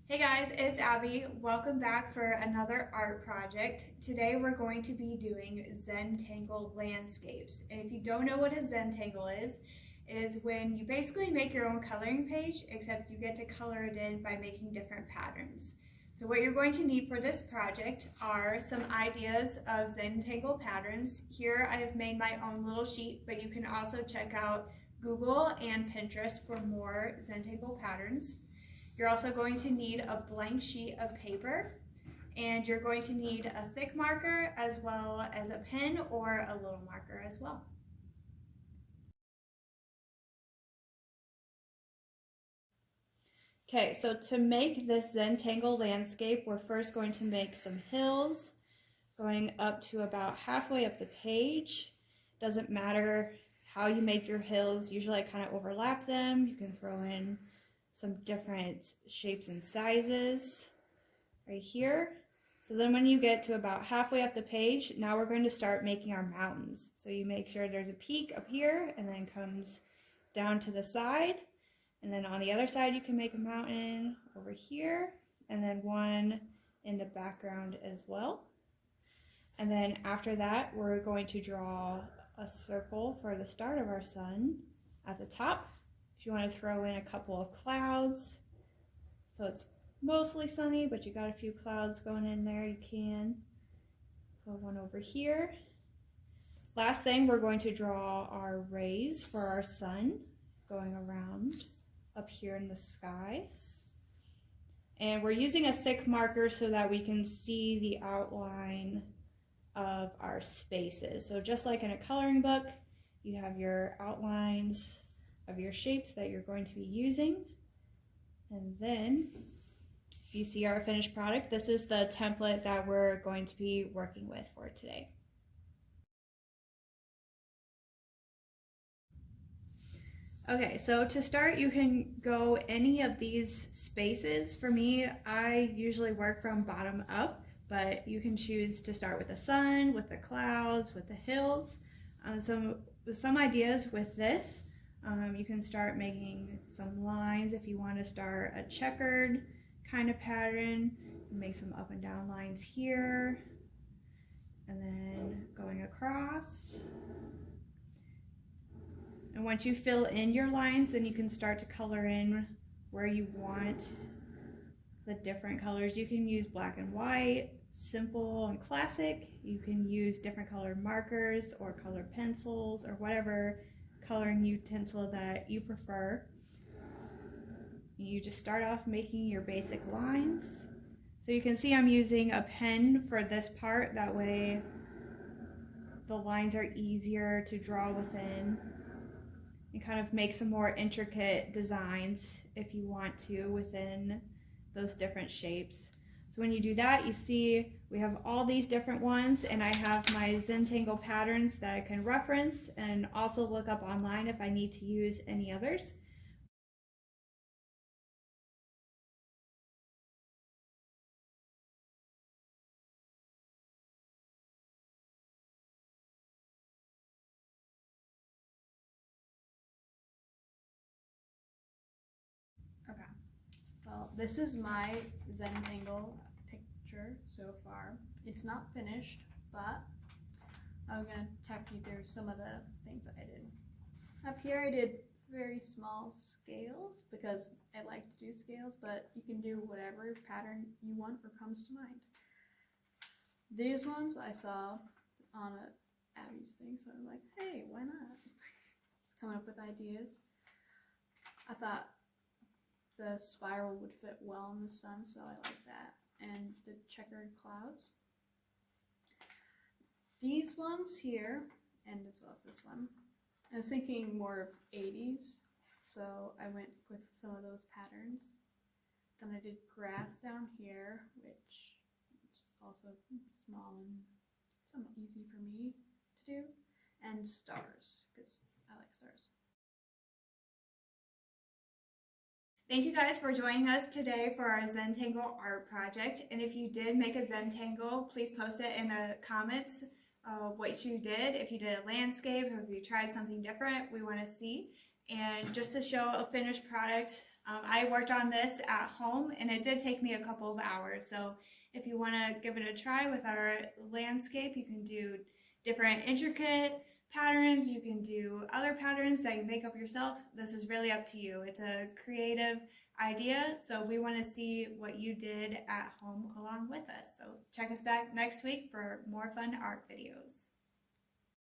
Hey guys, it's Abby. Welcome back for another art project. Today we're going to be doing Zentangle Landscapes. And if you don't know what a Zentangle is, it is when you basically make your own coloring page, except you get to color it in by making different patterns. So what you're going to need for this project are some ideas of Zentangle patterns. Here I have made my own little sheet, but you can also check out Google and Pinterest for more Zentangle patterns. You're also going to need a blank sheet of paper, and you're going to need a thick marker as well as a pen or a little marker as well. Okay, so to make this Zentangle landscape, we're first going to make some hills going up to about halfway up the page. Doesn't matter how you make your hills, usually I kind of overlap them. You can throw in some different shapes and sizes right here. So then when you get to about halfway up the page, now we're going to start making our mountains. So you make sure there's a peak up here and then comes down to the side. And then on the other side, you can make a mountain over here and then one in the background as well. And then after that, we're going to draw a circle for the start of our sun at the top. If you want to throw in a couple of clouds, so it's mostly sunny, but you got a few clouds going in there, you can. Put one over here. Last thing, we're going to draw our rays for our sun going around up here in the sky. And we're using a thick marker so that we can see the outline of our spaces. So just like in a coloring book, you have your outlines of your shapes that you're going to be using. And then if you see our finished product, this is the template that we're going to be working with for today. Okay, so to start, you can go any of these spaces. For me, I usually work from bottom up, but you can choose to start with the sun, with the clouds, with the hills. Some ideas with this. You can start making some lines if you want to start a checkered kind of pattern. Make some up and down lines here, and then going across. And once you fill in your lines, then you can start to color in where you want the different colors. You can use black and white, simple and classic. You can use different colored markers or colored pencils or whatever coloring utensil that you prefer. You just start off making your basic lines. So you can see I'm using a pen for this part, that way the lines are easier to draw within and kind of make some more intricate designs if you want to within those different shapes. So when you do that, you see we have all these different ones, and I have my Zentangle patterns that I can reference and also look up online if I need to use any others. Okay, well, this is my Zentangle picture so far. It's not finished, but I'm going to talk you through some of the things that I did. Up here I did very small scales because I like to do scales, but you can do whatever pattern you want or comes to mind. These ones I saw on Abby's thing, so I'm like, hey, why not? Just coming up with ideas. I thought the spiral would fit well in the sun, so I like that. And the checkered clouds. These ones here, and as well as this one, I was thinking more of 80s, so I went with some of those patterns. Then I did grass down here, which is also small and somewhat easy for me to do, and stars, because I like stars. Thank you guys for joining us today for our Zentangle art project. And if you did make a Zentangle, please post it in the comments what you did. If you did a landscape or if you tried something different, we want to see. And just to show a finished product, I worked on this at home and it did take me a couple of hours. So if you want to give it a try with our landscape, you can do different intricate patterns. You can do other patterns that you make up yourself. This is really up to you. It's a creative idea. So we want to see what you did at home along with us. So check us back next week for more fun art videos.